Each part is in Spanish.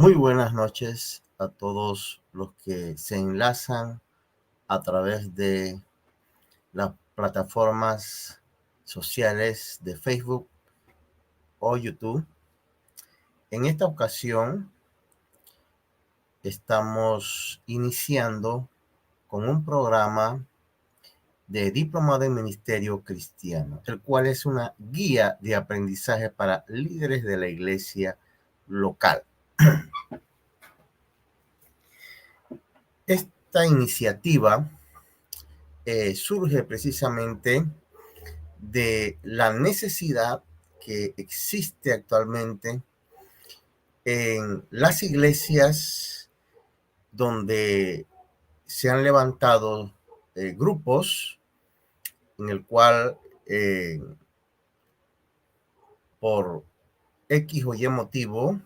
Muy buenas noches a todos los que se enlazan a través de las plataformas sociales de Facebook o YouTube. En esta ocasión estamos iniciando con un programa de Diplomado en Ministerio Cristiano, el cual es una guía de aprendizaje para líderes de la iglesia local. Esta iniciativa surge precisamente de la necesidad que existe actualmente en las iglesias donde se han levantado grupos en el cual por X o Y motivo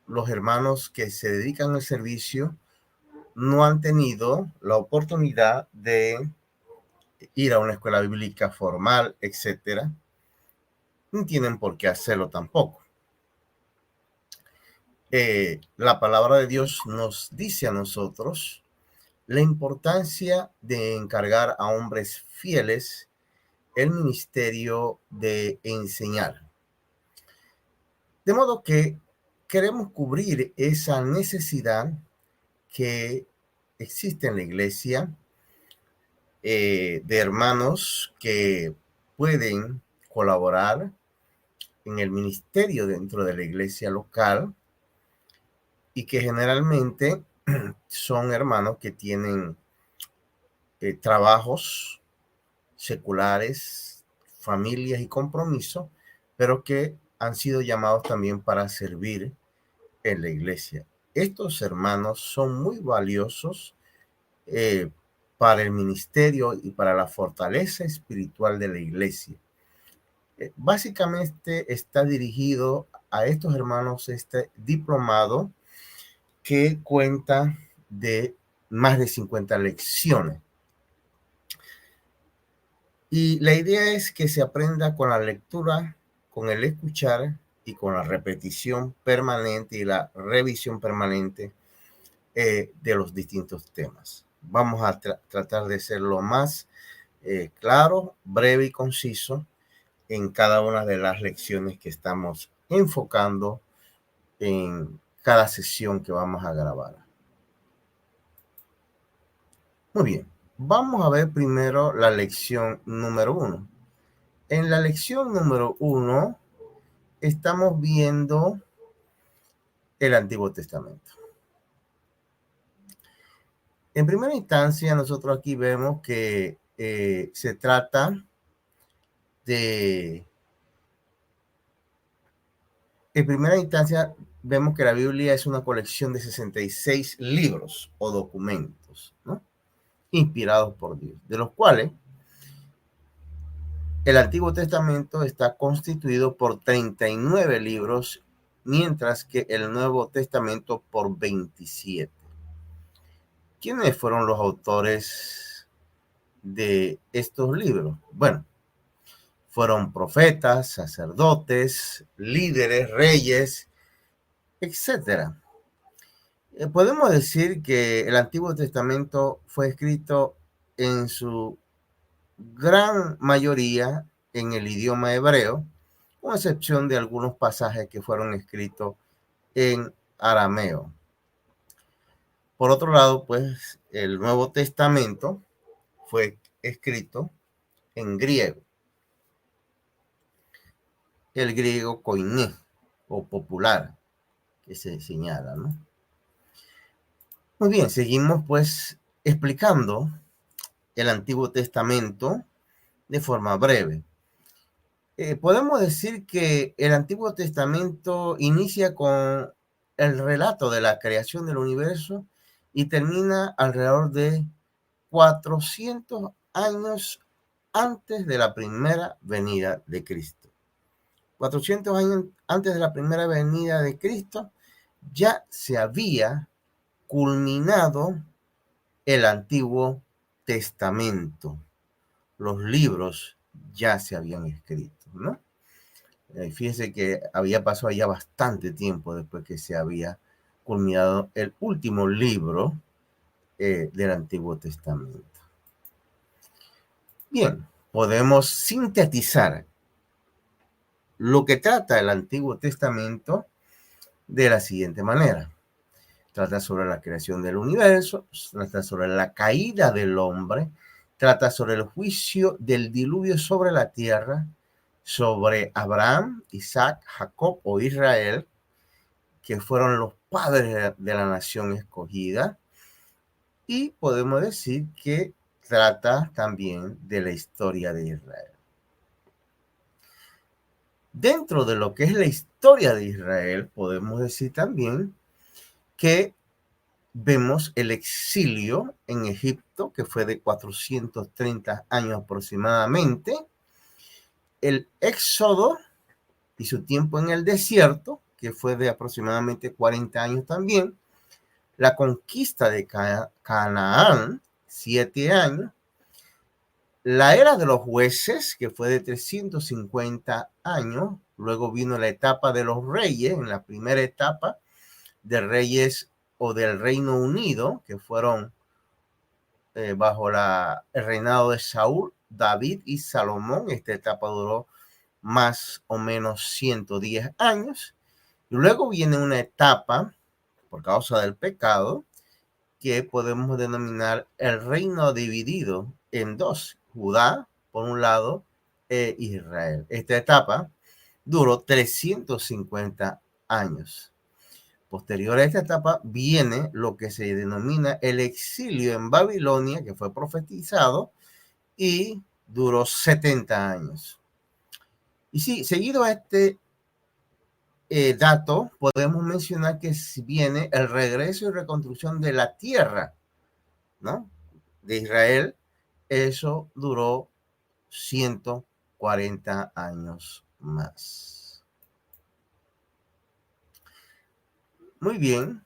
los hermanos que se dedican al servicio no han tenido la oportunidad de ir a una escuela bíblica formal, etcétera. No tienen por qué hacerlo tampoco. La palabra de Dios nos dice a nosotros la importancia de encargar a hombres fieles el ministerio de enseñar. De modo que queremos cubrir esa necesidad que existe en la iglesia de hermanos que pueden colaborar en el ministerio dentro de la iglesia local y que generalmente son hermanos que tienen trabajos seculares, familias y compromisos, pero que han sido llamados también para servir en la iglesia. Estos hermanos son muy valiosos eh, para el ministerio y para la fortaleza espiritual de la iglesia. Básicamente está dirigido a estos hermanos este diplomado que cuenta de más de 50 lecciones. Y la idea es que se aprenda con la lectura, con el escuchar y con la repetición permanente y la revisión permanente de los distintos temas. Vamos a tratar de ser lo más claro, breve y conciso en cada una de las lecciones que estamos enfocando en cada sesión que vamos a grabar. Muy bien, vamos a ver primero la lección número 1. En la lección número 1 estamos viendo el Antiguo Testamento. En primera instancia, nosotros aquí vemos que se trata de... En primera instancia, vemos que la Biblia es una colección de 66 libros o documentos, ¿no? Inspirados por Dios, de los cuales el Antiguo Testamento está constituido por 39 libros, mientras que el Nuevo Testamento por 27. ¿Quiénes fueron los autores de estos libros? Bueno, fueron profetas, sacerdotes, líderes, reyes, etcétera. Podemos decir que el Antiguo Testamento fue escrito en su gran mayoría en el idioma hebreo, con excepción de algunos pasajes que fueron escritos en arameo. Por otro lado, pues el Nuevo Testamento fue escrito en griego, el griego koiné o popular que se señala, ¿no? Muy bien, seguimos pues explicando el Antiguo Testamento de forma breve. Podemos decir que el Antiguo Testamento inicia con el relato de la creación del universo y termina alrededor de 400 años antes de la primera venida de Cristo. 400 años antes de la primera venida de Cristo ya se había culminado el Antiguo Testamento. Los libros ya se habían escrito, ¿no? Fíjese que había pasado ya bastante tiempo después que se había culminado el último libro del Antiguo Testamento. Bien, podemos sintetizar lo que trata el Antiguo Testamento de la siguiente manera. Trata sobre la creación del universo, trata sobre la caída del hombre, trata sobre el juicio del diluvio sobre la tierra, sobre Abraham, Isaac, Jacob o Israel, que fueron los padres de la nación escogida, y podemos decir que trata también de la historia de Israel. Dentro de lo que es la historia de Israel, podemos decir también que vemos el exilio en Egipto, que fue de 430 años aproximadamente, el éxodo y su tiempo en el desierto, que fue de aproximadamente 40 años también, la conquista de Canaán, 7 años, la era de los jueces, que fue de 350 años, luego vino la etapa de los reyes, en la primera etapa de reyes o del Reino Unido, que fueron bajo el reinado de Saúl, David y Salomón. Esta etapa duró más o menos 110 años. Y luego viene una etapa, por causa del pecado, que podemos denominar el reino dividido en dos, Judá, por un lado, e Israel. Esta etapa duró 350 años. Posterior a esta etapa viene lo que se denomina el exilio en Babilonia, que fue profetizado y duró 70 años. Y sí, seguido a este dato, podemos mencionar que viene el regreso y reconstrucción de la tierra, ¿no?, de Israel. Eso duró 140 años más. Muy bien.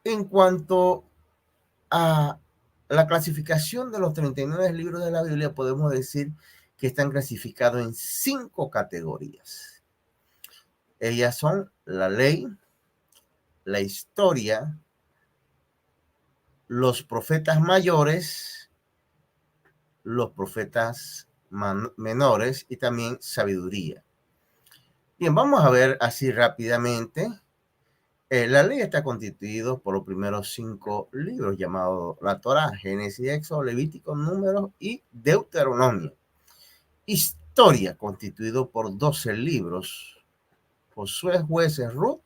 En cuanto a la clasificación de los 39 libros de la Biblia, podemos decir que están clasificados en 5 categorías. Ellas son la ley, la historia, los profetas mayores, los profetas menores y también sabiduría. Bien, vamos a ver así rápidamente. La ley está constituida por los primeros 5 libros llamados la Torá, Génesis, Éxodo, Levítico, Números y Deuteronomio. Historia, constituido por 12 libros, Josué, Jueces, Ruth,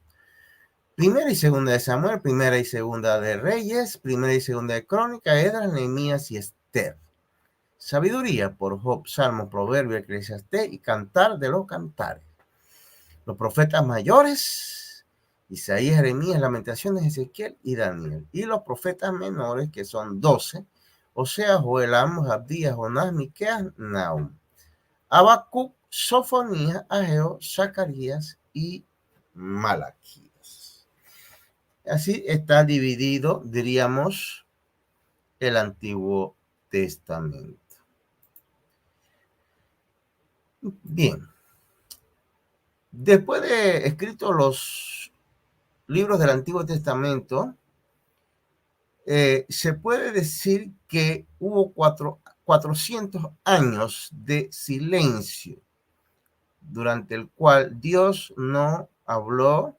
Primera y Segunda de Samuel, Primera y Segunda de Reyes, Primera y Segunda de Crónica, Esdras, Nehemías y Esther. Sabiduría, por Job, Salmo, Proverbio, Eclesiastés y Cantar de los Cantares. Los profetas mayores, Isaías, Jeremías, Lamentaciones, Ezequiel y Daniel. Y los profetas menores, que son 12, Oseas, Joel, Amos, Abdías, Jonás, Miqueas, Nahum, Habacuc, Sofonías, Ageo, Zacarías y Malaquías. Así está dividido, diríamos, el Antiguo Testamento. Bien. Después de escritos los libros del Antiguo Testamento, se puede decir que hubo 400 años de silencio, durante el cual Dios no habló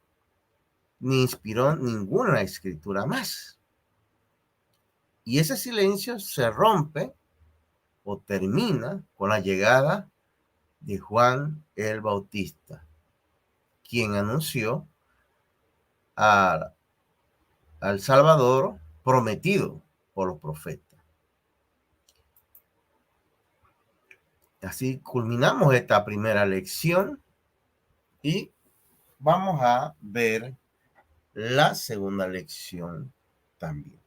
ni inspiró ninguna escritura más. Y ese silencio se rompe o termina con la llegada de Juan el Bautista, quien anunció al Salvador prometido por los profetas. Así culminamos esta primera lección y vamos a ver la segunda lección también.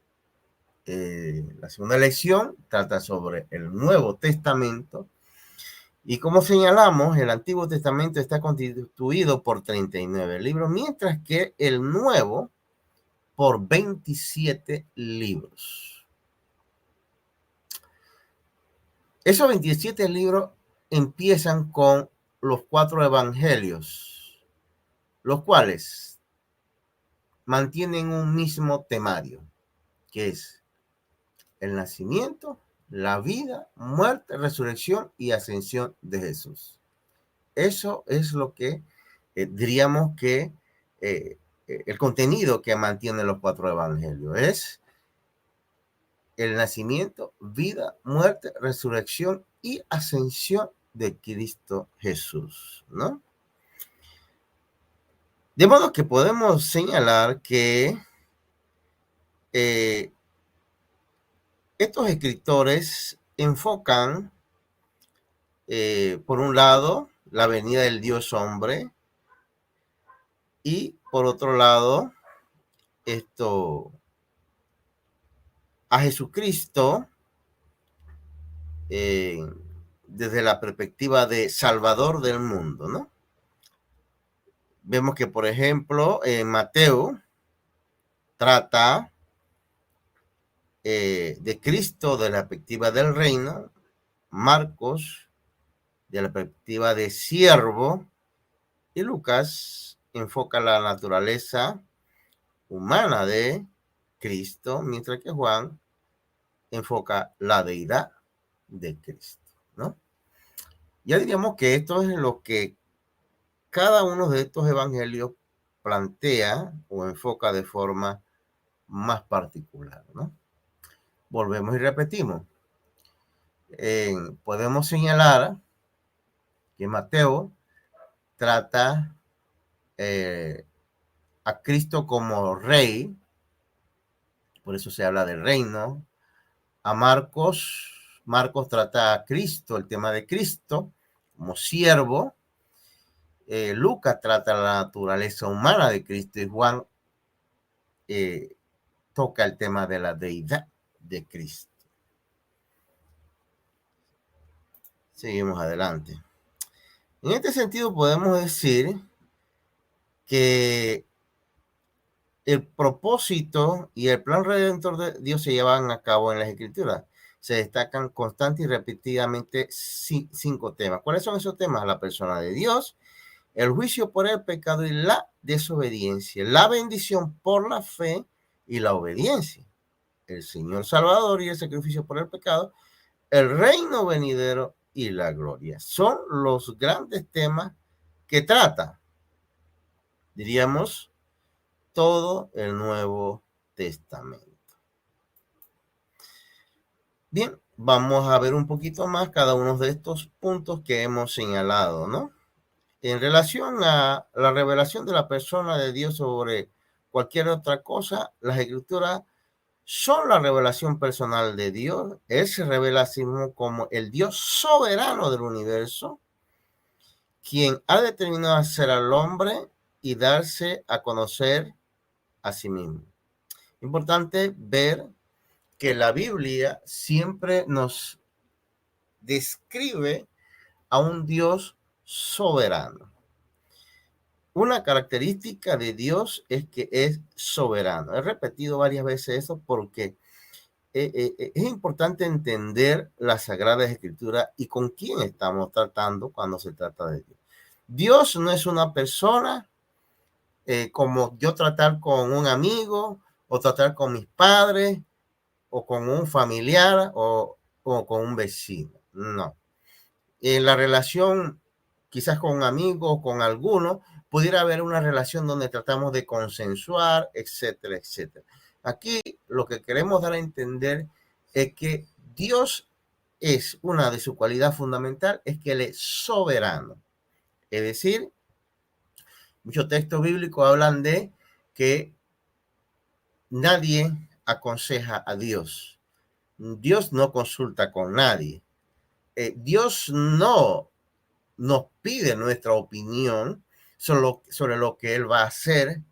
La segunda lección trata sobre el Nuevo Testamento y, como señalamos, el Antiguo Testamento está constituido por 39 libros, mientras que el Nuevo por 27 libros. Esos 27 libros empiezan con los 4 evangelios, los cuales mantienen un mismo temario, que es el nacimiento, la vida, muerte, resurrección y ascensión de Jesús. Eso es lo que diríamos que el contenido que mantienen los 4 evangelios es el nacimiento, vida, muerte, resurrección y ascensión de Cristo Jesús, ¿no? De modo que podemos señalar que estos escritores enfocan, por un lado, la venida del Dios hombre y, por otro lado, a Jesucristo desde la perspectiva de Salvador del mundo, ¿no? Vemos que, por ejemplo, Mateo trata de Cristo de la perspectiva del reino, Marcos de la perspectiva de siervo y Lucas enfoca la naturaleza humana de Cristo, mientras que Juan enfoca la deidad de Cristo, ¿no? Ya diríamos que esto es lo que cada uno de estos evangelios plantea o enfoca de forma más particular, ¿no? Volvemos y repetimos. Podemos señalar que Mateo trata a Cristo como rey, por eso se habla del reino. A Marcos trata a Cristo, el tema de Cristo, como siervo. Lucas trata la naturaleza humana de Cristo y Juan toca el tema de la deidad de Cristo. Seguimos adelante. En este sentido podemos decir que el propósito y el plan redentor de Dios se llevan a cabo en las Escrituras. Se destacan constante y repetidamente 5 temas. ¿Cuáles son esos temas? La persona de Dios, el juicio por el pecado y la desobediencia, la bendición por la fe y la obediencia, el Señor Salvador y el sacrificio por el pecado, el reino venidero y la gloria. Son los grandes temas que trata, diríamos, todo el Nuevo Testamento. Bien, vamos a ver un poquito más cada uno de estos puntos que hemos señalado, ¿no? En relación a la revelación de la persona de Dios sobre cualquier otra cosa, las Escrituras son la revelación personal de Dios. Él se revela a sí mismo como el Dios soberano del universo, quien ha determinado hacer al hombre y darse a conocer a sí mismo. Importante ver que la Biblia siempre nos describe a un Dios soberano. Una característica de Dios es que es soberano. He repetido varias veces eso porque es importante entender la Sagrada Escritura y con quién estamos tratando cuando se trata de Dios. Dios no es una persona como yo tratar con un amigo o tratar con mis padres o con un familiar o con un vecino. No. En la relación quizás con un amigo o con alguno, pudiera haber una relación donde tratamos de consensuar, etcétera, etcétera. Aquí lo que queremos dar a entender es que Dios es una de sus cualidades fundamentales, es que Él es soberano. Es decir, muchos textos bíblicos hablan de que nadie aconseja a Dios. Dios no consulta con nadie. Dios no nos pide nuestra opinión sobre lo que Él va a hacer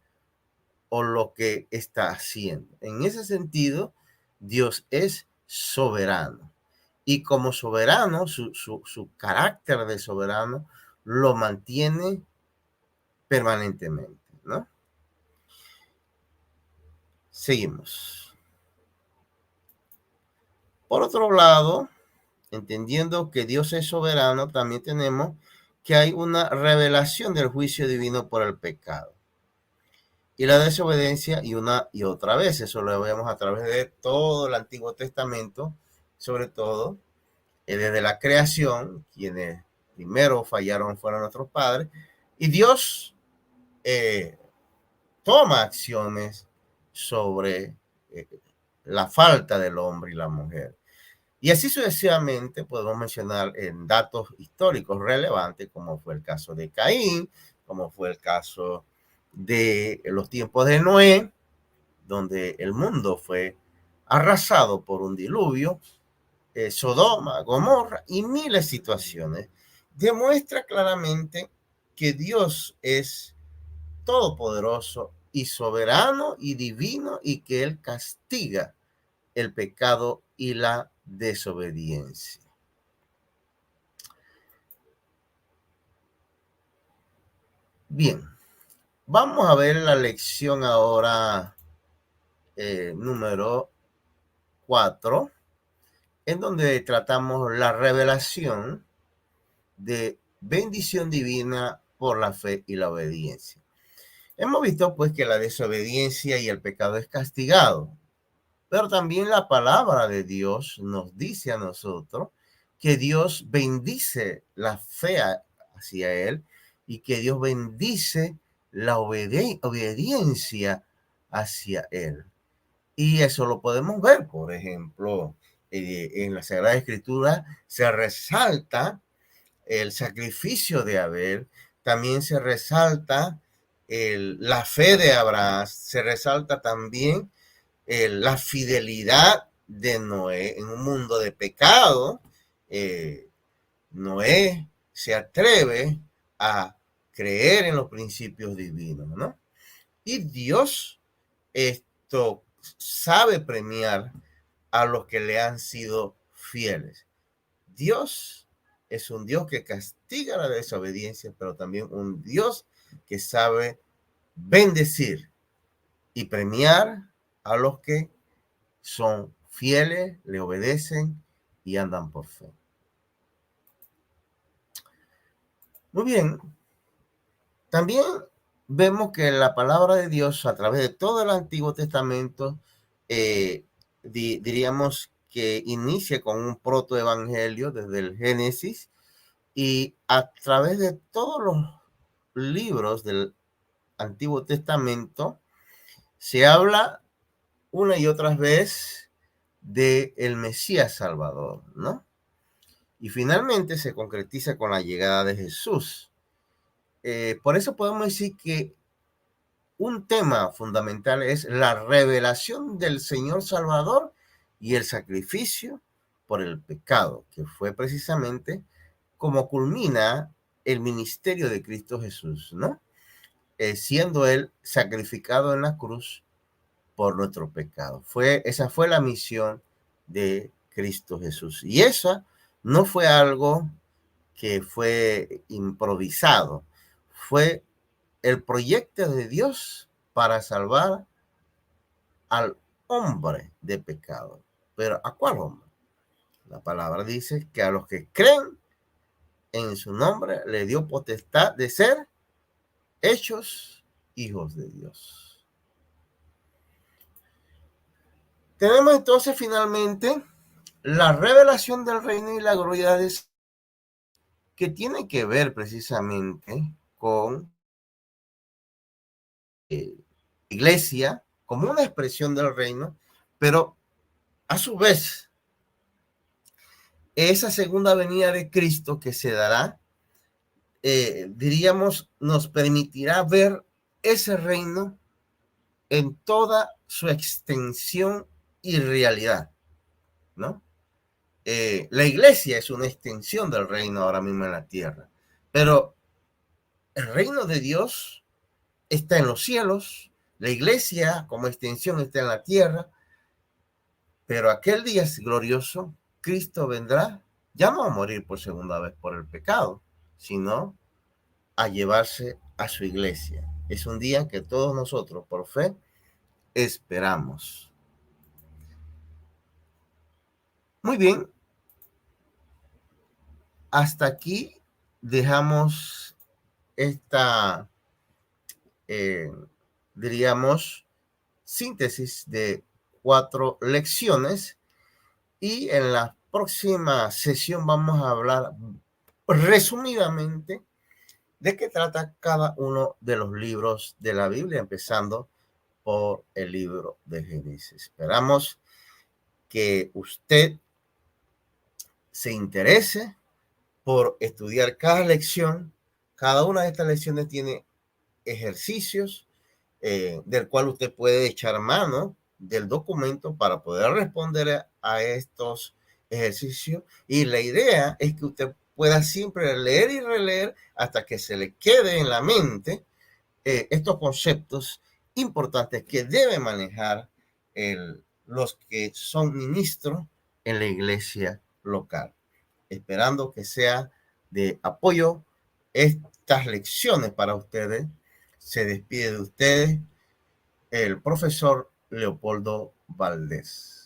o lo que está haciendo. En ese sentido, Dios es soberano. Y como soberano, su carácter de soberano lo mantiene permanentemente, ¿no? Seguimos. Por otro lado, entendiendo que Dios es soberano, también tenemos que hay una revelación del juicio divino por el pecado y la desobediencia, y una y otra vez. Eso lo vemos a través de todo el Antiguo Testamento, sobre todo desde la creación. Quienes primero fallaron fueron nuestros padres, y Dios eh, toma acciones sobre la falta del hombre y la mujer. Y así sucesivamente podemos mencionar en datos históricos relevantes, como fue el caso de Caín, como fue el caso de los tiempos de Noé, donde el mundo fue arrasado por un diluvio, Sodoma, Gomorra y miles de situaciones. Demuestra claramente que Dios es todopoderoso y soberano y divino, y que Él castiga el pecado y la desobediencia. Bien, vamos a ver la lección ahora número 4, en donde tratamos la revelación de bendición divina por la fe y la obediencia. Hemos visto pues que la desobediencia y el pecado es castigado, pero también la palabra de Dios nos dice a nosotros que Dios bendice la fe hacia Él, y que Dios bendice la obediencia hacia Él. Y eso lo podemos ver, por ejemplo, en la Sagrada Escritura se resalta el sacrificio de Abel, también se resalta la fe de Abraham, se resalta también la fidelidad de Noé en un mundo de pecado. Noé se atreve a creer en los principios divinos, ¿no? Y Dios esto sabe premiar a los que le han sido fieles. Dios es un Dios que castiga la desobediencia, pero también un Dios que sabe bendecir y premiar a los que son fieles, le obedecen y andan por fe. Muy bien, también vemos que la palabra de Dios a través de todo el Antiguo Testamento, diríamos que inicia con un protoevangelio desde el Génesis, y a través de todos los libros del Antiguo Testamento se habla una y otra vez de el Mesías Salvador, ¿no? Y finalmente se concretiza con la llegada de Jesús. Por eso podemos decir que un tema fundamental es la revelación del Señor Salvador y el sacrificio por el pecado, que fue precisamente como culmina el ministerio de Cristo Jesús, ¿no? Siendo Él sacrificado en la cruz por nuestro pecado. Esa fue la misión de Cristo Jesús. Y esa no fue algo que fue improvisado, fue el proyecto de Dios para salvar al hombre de pecado. Pero ¿a cuál hombre? La palabra dice que a los que creen en su nombre le dio potestad de ser hechos hijos de Dios. Tenemos entonces finalmente la revelación del reino y la gloria de Dios, que tiene que ver precisamente con iglesia como una expresión del reino, pero a su vez esa segunda venida de Cristo que se dará, diríamos, nos permitirá ver ese reino en toda su extensión y realidad, ¿no? La iglesia es una extensión del reino ahora mismo en la tierra, pero el reino de Dios está en los cielos, la iglesia como extensión está en la tierra, pero aquel día es glorioso, Cristo vendrá ya no a morir por segunda vez por el pecado, sino a llevarse a su iglesia. Es un día que todos nosotros por fe esperamos. Muy bien, hasta aquí dejamos esta, diríamos, síntesis de 4 lecciones, y en la próxima sesión vamos a hablar resumidamente de qué trata cada uno de los libros de la Biblia, empezando por el libro de Génesis. Esperamos que usted se interese por estudiar cada lección. Cada una de estas lecciones tiene ejercicios del cual usted puede echar mano del documento para poder responder a estos ejercicios. Y la idea es que usted pueda siempre leer y releer hasta que se le quede en la mente estos conceptos importantes que debe manejar los que son ministros en la iglesia local. Esperando que sea de apoyo estas lecciones para ustedes. Se despide de ustedes el profesor Leopoldo Valdés.